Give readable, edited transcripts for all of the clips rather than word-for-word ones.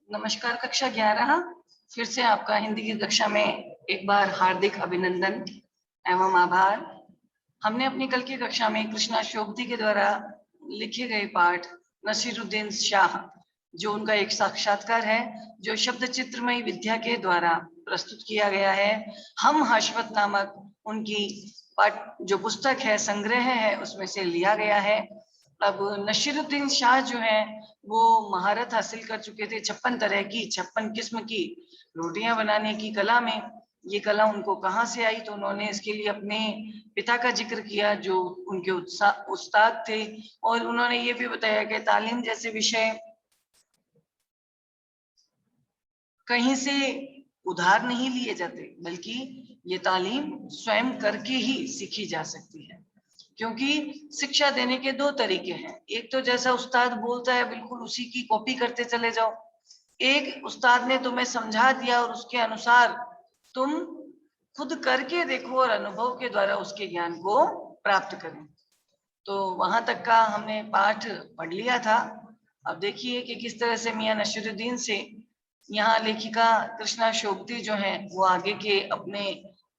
नमस्कार। कक्षा 11 फिर से आपका हिंदी की कक्षा में एक बार हार्दिक अभिनंदन एवं आभार। हमने अपनी कल की कक्षा में कृष्णा शोभती के द्वारा लिखे गए पाठ नसीरुद्दीन शाह, जो उनका एक साक्षात्कार है, जो शब्द चित्रमयी विद्या के द्वारा प्रस्तुत किया गया है। हम हाशमत नामक उनकी पाठ जो पुस्तक है, संग्रह है, उसमें से लिया गया है। अब नसीरुद्दीन शाह जो है वो महारत हासिल कर चुके थे 56 तरह की 56 किस्म की रोटियां बनाने की कला में। ये कला उनको कहाँ से आई, तो उन्होंने इसके लिए अपने पिता का जिक्र किया जो उनके उस्ताद थे, और उन्होंने ये भी बताया कि तालीम जैसे विषय कहीं से उधार नहीं लिए जाते, बल्कि ये तालीम स्वयं करके ही सीखी जा सकती है। क्योंकि शिक्षा देने के दो तरीके हैं। एक तो जैसा उस्ताद बोलता है बिल्कुल उसी की कॉपी करते चले जाओ। एक उस्ताद ने तुम्हें समझा दिया और उसके अनुसार तुम खुद करके देखो और अनुभव के द्वारा उसके ज्ञान को प्राप्त करें। तो वहां तक का हमने पाठ पढ़ लिया था। अब देखिए कि किस तरह से मियां नसीरुद्दीन से यहाँ लेखिका कृष्णा शोभती जो है वो आगे के अपने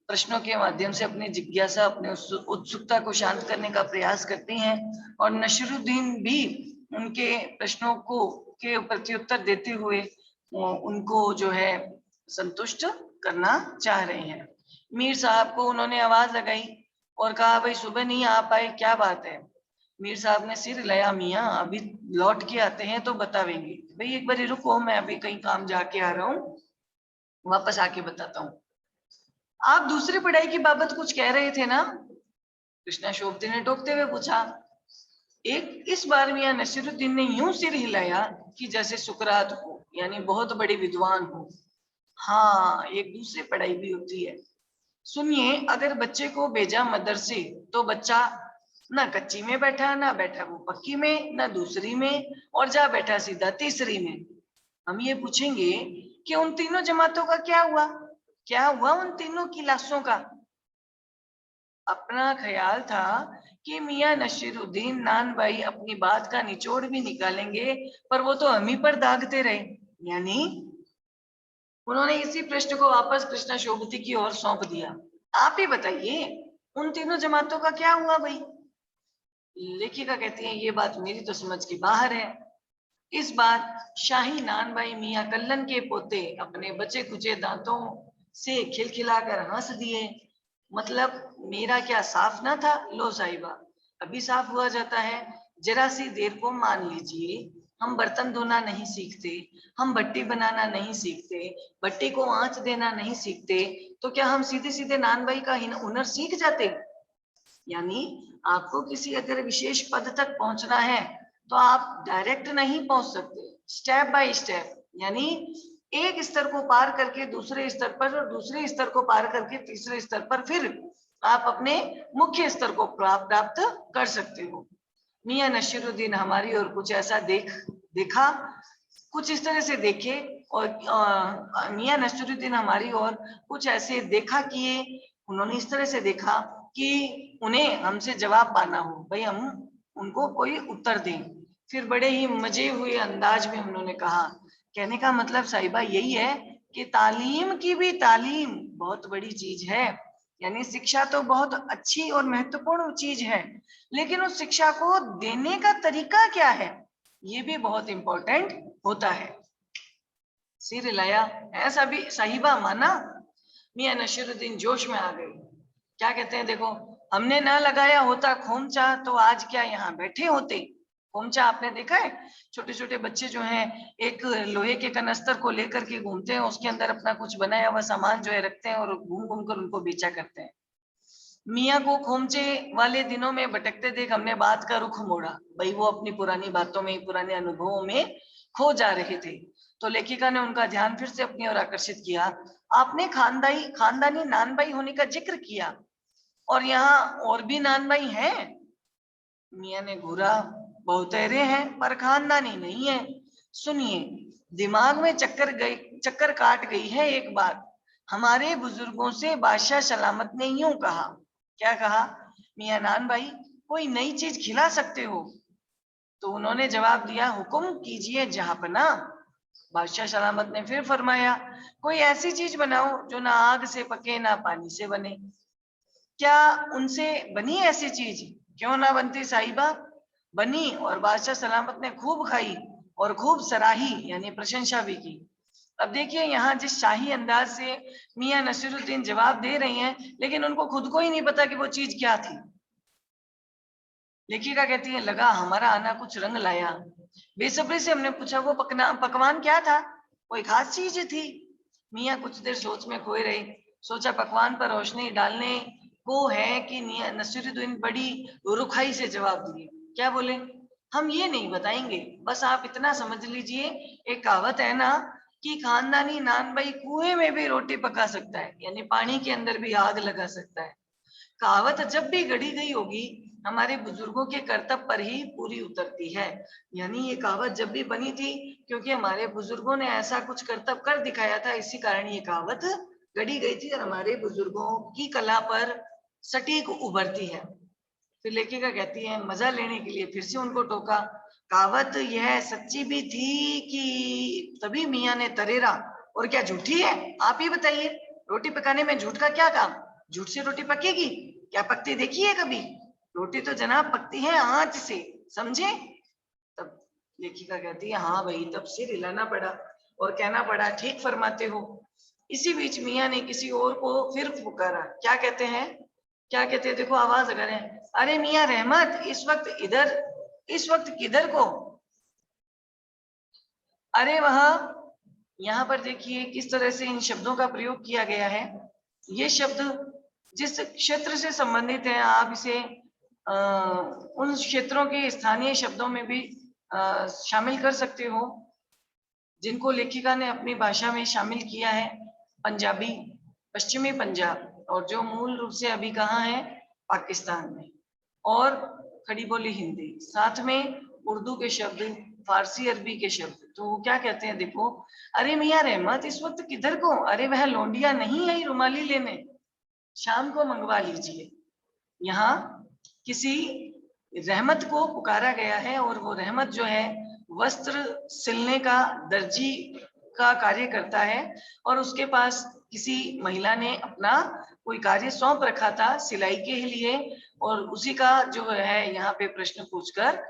प्रश्नों के माध्यम से अपनी जिज्ञासा, अपने उत्सुकता को शांत करने का प्रयास करती हैं, और नसीरुद्दीन भी उनके प्रश्नों को के प्रत्युत्तर देते हुए उनको जो है संतुष्ट करना चाह रहे हैं। मीर साहब को उन्होंने आवाज लगाई और कहा, भाई सुबह नहीं आ पाए, क्या बात है? मीर साहब ने सिर हिलाया, मियाँ अभी लौट के आते हैं तो बतावेंगे। भाई एक बार रुको, मैं अभी कहीं काम जाके आ रहा हूँ, वापस आके बताता हूँ। आप दूसरी पढ़ाई की बाबत कुछ कह रहे थे ना? कृष्णा शोभती ने टोकते हुए पूछा। एक इस बार मियाँ नसीरुद्दीन ने यूं सिर हिलाया कि जैसे सुकरात हो, यानी बहुत बड़े विद्वान हो। हाँ, एक दूसरी पढ़ाई भी होती है। सुनिए, अगर बच्चे को भेजा मदरसे तो बच्चा ना कच्ची में बैठा, ना बैठा वो पक्की में, ना दूसरी में, और जा बैठा सीधा तीसरी में। हम ये पूछेंगे कि उन तीनों जमातों का क्या हुआ? क्या हुआ उन तीनों की लाशों का? अपना ख्याल था कि मियाँ नसीरुद्दीन नान भाई अपनी बात का निचोड़ भी निकालेंगे, पर वो तो हम ही पर दागते रहे। यानी उन्होंने इसी प्रश्न को वापस कृष्णा शोभती की ओर सौंप दिया। आप ही बताइए, उन तीनों जमातों का क्या हुआ भाई? लेखिका कहती है, ये बात मेरी तो समझ के बाहर है। इस बार शाही नानबाई मियाँ कल्लन के पोते अपने बचे कुचे दांतों से खिलखिलाकर हंस दिए। मतलब मेरा क्या साफ ना था? लो साहिबा, अभी साफ हुआ जाता है। जरा सी देर को मान लीजिए, हम बर्तन धोना नहीं सीखते, हम भट्टी बनाना नहीं सीखते, भट्टी को आंच देना नहीं सीखते, तो क्या हम सीधे सीधे नानबाई का हुनर सीख जाते? यानी आपको किसी अगर विशेष पद तक पहुंचना है तो आप डायरेक्ट नहीं पहुंच सकते, स्टेप बाय स्टेप। यानी एक स्तर को पार करके दूसरे स्तर पर, और दूसरे स्तर को पार करके तीसरे स्तर पर, फिर आप अपने मुख्य स्तर को प्राप्त कर सकते हो। मियाँ नसीरुद्दीन हमारी और कुछ ऐसा देखा, कुछ इस तरह से देखे, और मियाँ नसीरुद्दीन हमारी और कुछ ऐसे देखा किए। उन्होंने इस तरह से देखा कि उन्हें हमसे जवाब पाना हो, भाई हम उनको कोई उत्तर दें। फिर बड़े ही मजे हुए अंदाज में उन्होंने कहा, कहने का मतलब साहिबा यही है कि तालीम की भी तालीम बहुत बड़ी चीज है। यानी शिक्षा तो बहुत अच्छी और महत्वपूर्ण चीज है, लेकिन उस शिक्षा को देने का तरीका क्या है, ये भी बहुत इंपॉर्टेंट होता है। सिर हिलाया, ऐसा भी साहिबा माना। मियाँ नसीरुद्दीन जोश में आ गए। क्या कहते हैं, देखो, हमने ना लगाया होता खोमचा तो आज क्या यहाँ बैठे होते? खोमचा आपने देखा है? छोटे छोटे बच्चे जो हैं एक लोहे के कनस्तर को लेकर के घूमते हैं, उसके अंदर अपना कुछ बनाया हुआ सामान जो है रखते हैं और घूम घूम कर उनको बेचा करते हैं। मियाँ को खोमचे वाले दिनों में भटकते देख हमने बात का रुख मोड़ा। भाई वो अपनी पुरानी बातों में, पुराने अनुभवों में खो जा रहे थे। तो लेखिका ने उनका ध्यान फिर से अपनी ओर आकर्षित किया। आपने खानदानी नानबाई होने का जिक्र किया, और यहाँ और भी नानबाई हैं? मियाँ ने घूरा, बहुतेरे हैं पर खानदानी नहीं है। सुनिए, दिमाग में चक्कर काट गई है एक बात। हमारे बुजुर्गों से बादशाह सलामत ने यूं कहा। क्या कहा? मियाँ नान भाई, कोई नई चीज खिला सकते हो? तो उन्होंने जवाब दिया, हुक्म कीजिए जहापना। बादशाह सलामत ने फिर फरमाया, कोई ऐसी चीज बनाओ जो ना आग से पके ना पानी से बने। क्या उनसे बनी ऐसी चीज? क्यों ना बनती साहिबा, बनी, और बादशाह सलामत ने खूब खाई और खूब सराही, यानी प्रशंसा भी की। अब देखिए यहाँ जिस शाही अंदाज से मियां नसीरुद्दीन जवाब दे रही हैं, लेकिन उनको खुद को ही नहीं पता कि वो चीज क्या थी। लेखिका कहती है, लगा हमारा आना कुछ रंग लाया। बेसब्री से हमने पूछा, वो पकवान क्या था? कोई खास चीज थी? मियाँ कुछ देर सोच में खोए रहे। सोचा पकवान पर रोशनी डालने को है कि नसीरुद्दीन बड़ी रुखाई से जवाब दिए। क्या बोले? हम ये नहीं बताएंगे, बस आप इतना समझ लीजिए, एक कहावत है ना कि खानदानी नान भाई कुएं में भी रोटी पका सकता है, यानी पानी के अंदर भी आग लगा सकता है। कहावत जब भी गढ़ी गई होगी, हमारे बुजुर्गों के कर्तव्य पर ही पूरी उतरती है। यानी ये कहावत जब भी बनी थी, क्योंकि हमारे बुजुर्गों ने ऐसा कुछ कर्तव्य कर दिखाया था, इसी कारण ये कहावत गढ़ी गई थी और हमारे बुजुर्गों की कला पर सटीक उभरती है। फिर लेखिका कहती है, मजा लेने के लिए फिर से उनको टोका, कहावत यह सच्ची भी थी कि? तभी मियाँ ने तरेरा, और क्या झूठी है? आप ही बताइए, रोटी पकाने में झूठ का क्या काम? झूठ से रोटी पकेगी? क्या पकती देखी है कभी? रोटी तो जनाब पकती है आंच से, समझे? तब लेखिका कहती है, हाँ भाई, तब सिर हिलाना पड़ा और कहना पड़ा, ठीक फरमाते हो। इसी बीच मियाँ ने किसी और को फिर पुकारा। क्या कहते हैं? क्या कहते हैं? देखो आवाज अगर है, अरे मियाँ रहमत, इस वक्त इधर, इस वक्त किधर को? अरे वहां। यहाँ पर देखिए किस तरह से इन शब्दों का प्रयोग किया गया है। ये शब्द जिस क्षेत्र से संबंधित है, आप इसे उन क्षेत्रों के स्थानीय शब्दों में भी शामिल कर सकते हो, जिनको लेखिका ने अपनी भाषा में शामिल किया है। पंजाबी, पश्चिमी पंजाब, और जो मूल रूप से अभी कहाँ है? पाकिस्तान में। और खड़ी बोली हिंदी, साथ में उर्दू के शब्द, फारसी अरबी के शब्द। तो वो क्या कहते हैं, देखो, अरे मियाँ रहमत, इस वक्त किधर को? अरे वह लौंडिया नहीं आई रुमाली लेने, शाम को मंगवा लीजिए। यहाँ किसी रहमत को पुकारा गया है, और वो रहमत जो है वस्त्र सिलने का, दर्जी का कार्य करता है, और उसके पास किसी महिला ने अपना कोई कार्य सौंप रखा था सिलाई के लिए, और उसी का जो है यहाँ पे प्रश्न पूछकर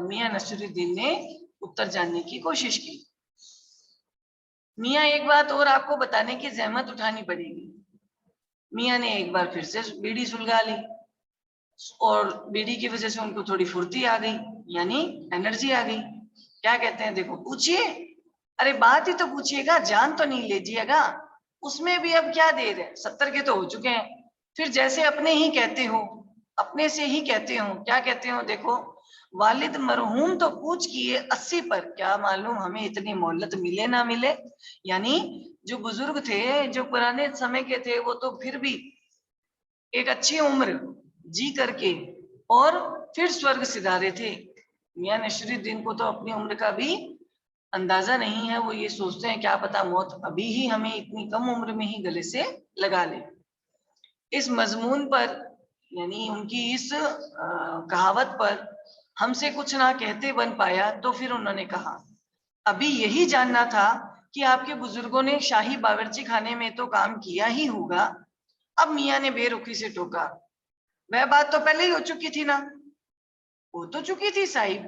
मियां नसीरुद्दीन ने उत्तर जानने की कोशिश की। मियां एक बात और आपको बताने की जहमत उठानी पड़ेगी। मियां ने एक बार फिर से बीड़ी सुलगा ली, और बीड़ी की वजह से उनको थोड़ी फुर्ती आ गई, यानी एनर्जी आ गई। क्या कहते हैं, देखो, पूछिए। अरे बात ही तो पूछिएगा, जान तो नहीं लीजिएगा। उसमें भी अब क्या देर है, 70 के तो हो चुके हैं। फिर जैसे अपने ही कहते हो, अपने से ही कहते हो। क्या कहते हो, देखो, वालिद मरहूम तो पूछ किए 80 पर, क्या मालूम हमें इतनी मोहलत मिले ना मिले। यानी जो बुजुर्ग थे, जो पुराने समय के थे, वो तो फिर भी एक अच्छी उम्र जी करके और फिर स्वर्ग सिधारे थे। मियां नसीरुद्दीन को तो अपनी उम्र का भी अंदाजा नहीं है। वो ये सोचते हैं, क्या पता मौत अभी ही हमें इतनी कम उम्र में ही गले से लगा ले। इस मजमून पर, यानी उनकी इस कहावत पर हमसे कुछ ना कहते बन पाया, तो फिर उन्होंने कहा, अभी यही जानना था कि आपके बुजुर्गों ने शाही बावर्ची खाने में तो काम किया ही होगा। अब मियाँ ने बेरुखी से टोका, वह बात तो पहले ही हो चुकी थी ना। हो तो चुकी थी साहिब,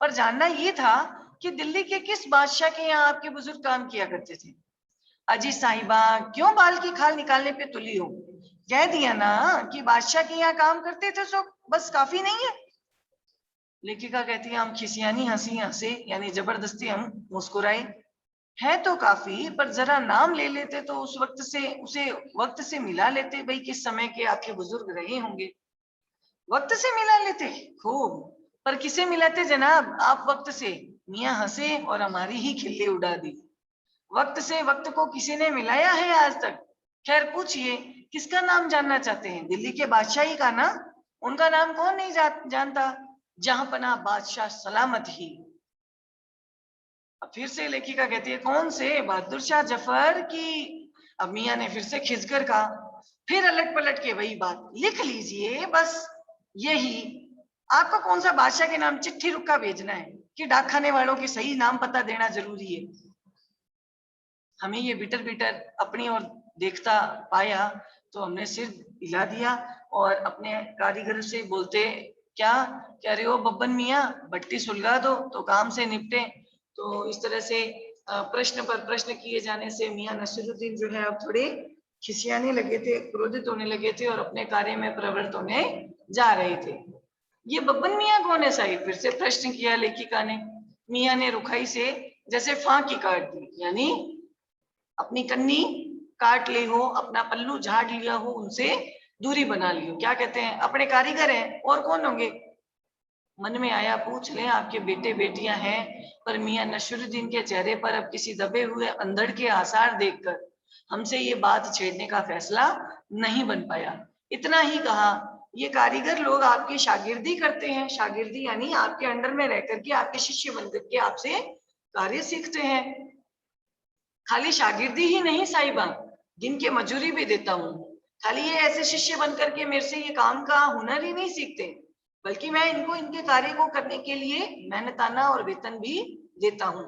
पर जानना ये था कि दिल्ली के किस बादशाह के यहाँ आपके बुजुर्ग काम किया करते थे। अजी साहिबा, क्यों बाल की खाल निकालने पे तुली हो? कह दिया ना कि बादशाह के यहाँ काम करते थे, सो बस काफी नहीं है। लेखिका कहती है, हम खिसियानी हंसी हंसे, यानी जबरदस्ती हम मुस्कुराए। है तो काफी, पर जरा नाम ले लेते तो उस वक्त से उसे वक्त से मिला लेते, भाई किस समय के आपके बुजुर्ग रहे होंगे। वक्त से मिला लेते? खूब, पर किसे मिलाते जनाब आप वक्त से? मियाँ हंसे और हमारी ही खिल्ली उड़ा दी। वक्त से वक्त को किसी ने मिलाया है आज तक? खैर पूछिए, किसका नाम जानना चाहते हैं? दिल्ली के बादशाही का ना? उनका नाम कौन नहीं जानता? जहां पना बादशाह सलामत ही। अब फिर से लेखिका कहती है, कौन से? बहादुर शाह जफर की? अब मियाँ ने फिर से खिंचकर कहा, फिर अलट पलट के वही बात, लिख लीजिए बस यही। आपको कौन सा बादशाह के नाम चिट्ठी रुक्का भेजना है, कि डाकखाने वालों के सही नाम पता देना जरूरी है? हमें ये बिटर बिटर अपनी ओर देखता पाया तो हमने सिर हिला दिया और अपने कारीगर से बोलते क्या कह रहे हो बब्बन मियाँ, भट्टी सुलगा दो तो काम से निपटे। तो इस तरह से प्रश्न पर प्रश्न किए जाने से मियाँ नसीरुद्दीन जो है अब थोड़े खिसियाने लगे थे, क्रोधित होने लगे थे और अपने कार्य में प्रवृत्त होने जा रहे थे। ये बब्बन मियाँ कौन है साहिब, फिर से प्रश्न किया लेखिका ने। मियाँ ने रुखाई से जैसे फांकी काट दी, यानी अपनी कन्नी काट ली हो, अपना पल्लू झाड़ लिया हो, उनसे दूरी बना ली हो। क्या कहते हैं, अपने कारीगर हैं और कौन होंगे। मन में आया पूछ ले आपके बेटे बेटियां हैं, पर मियां नसरुद्दीन के चेहरे पर अब किसी दबे हुए अंधड़ के आसार देखकर हमसे ये बात छेड़ने का फैसला नहीं बन पाया। इतना ही कहा, ये कारीगर लोग आपकी शागिर्दी करते हैं, शागिर्दी यानी आपके अंडर में रह करके आपके शिष्य बन करके आपसे कार्य सीखते हैं। खाली शागिर्दी ही नहीं साहिबा, दिन के मजूरी भी देता हूँ। खाली ये ऐसे शिष्य बनकर के मेरे से ये काम का हुनर ही नहीं सीखते, बल्कि मैं इनको इनके कार्य को करने के लिए मेहनताना और वेतन भी देता हूँ।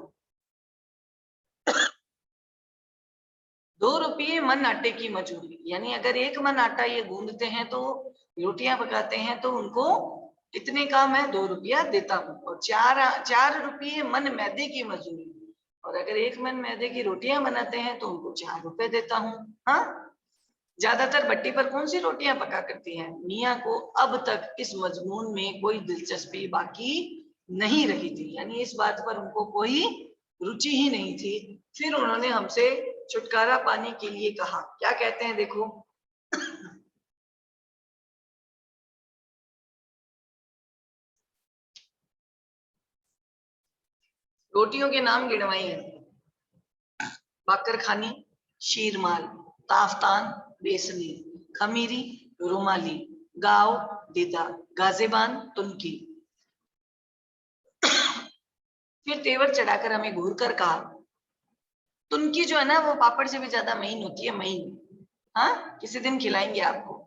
2 रुपये मन आटे की मजूरी, यानी अगर 1 मन आटा ये गूंदते हैं तो रोटियां पकाते हैं तो उनको इतने का मैं 2 रुपया देता हूँ। और 4 रुपये मन मैदे की मजूरी, और अगर 1 मन मैदे की रोटियां बनाते हैं तो उनको 4 रुपए देता हूँ। हाँ, ज्यादातर भट्टी पर कौन सी रोटियां पका करती हैं। मियाँ को अब तक इस मजमून में कोई दिलचस्पी बाकी नहीं रही थी, यानी इस बात पर उनको कोई रुचि ही नहीं थी। फिर उन्होंने हमसे छुटकारा पाने के लिए कहा, क्या कहते हैं देखो। रोटियों के नाम गिनवाइए, बाकर खानी, शीरमाल, ताफ्तान, बेसनी, खमीरी, रुमाली, गाव, दीदा, गाजेबान, तुनकी। फिर तेवर चढ़ाकर हमें घूर कर कहा, तुनकी जो है ना वो पापड़ से भी ज्यादा महीन होती है, महीन। हाँ, किसी दिन खिलाएंगे आपको।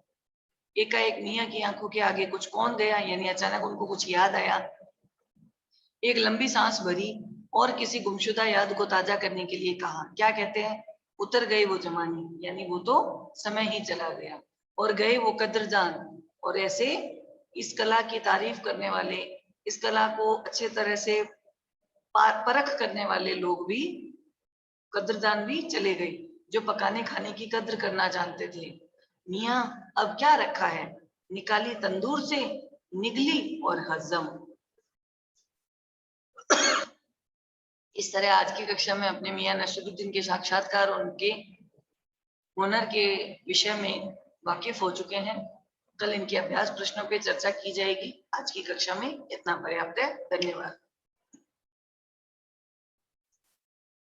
एकाएक मियाँ की आंखों के आगे कुछ कौन गया, यानी अचानक उनको कुछ याद आया। एक लंबी सांस भरी और किसी गुमशुदा याद को ताजा करने के लिए कहा, क्या कहते हैं, उतर गए वो जमाने, यानी वो तो समय ही चला गया, और गए वो कद्रदान। और ऐसे इस कला की तारीफ करने वाले, इस कला को अच्छे तरह से परख करने वाले लोग भी, कद्रदान भी चले गए, जो पकाने खाने की कद्र करना जानते थे। मियाँ अब क्या रखा है, निकाली तंदूर से, निगली और हजम। इस तरह आज की कक्षा में अपने मियाँ नसरुद्दीन के साक्षात्कार और उनके हुनर के विषय में वाकिफ हो चुके हैं। कल इनके अभ्यास प्रश्नों पे चर्चा की जाएगी। आज की कक्षा में इतना पर्याप्त है। धन्यवाद।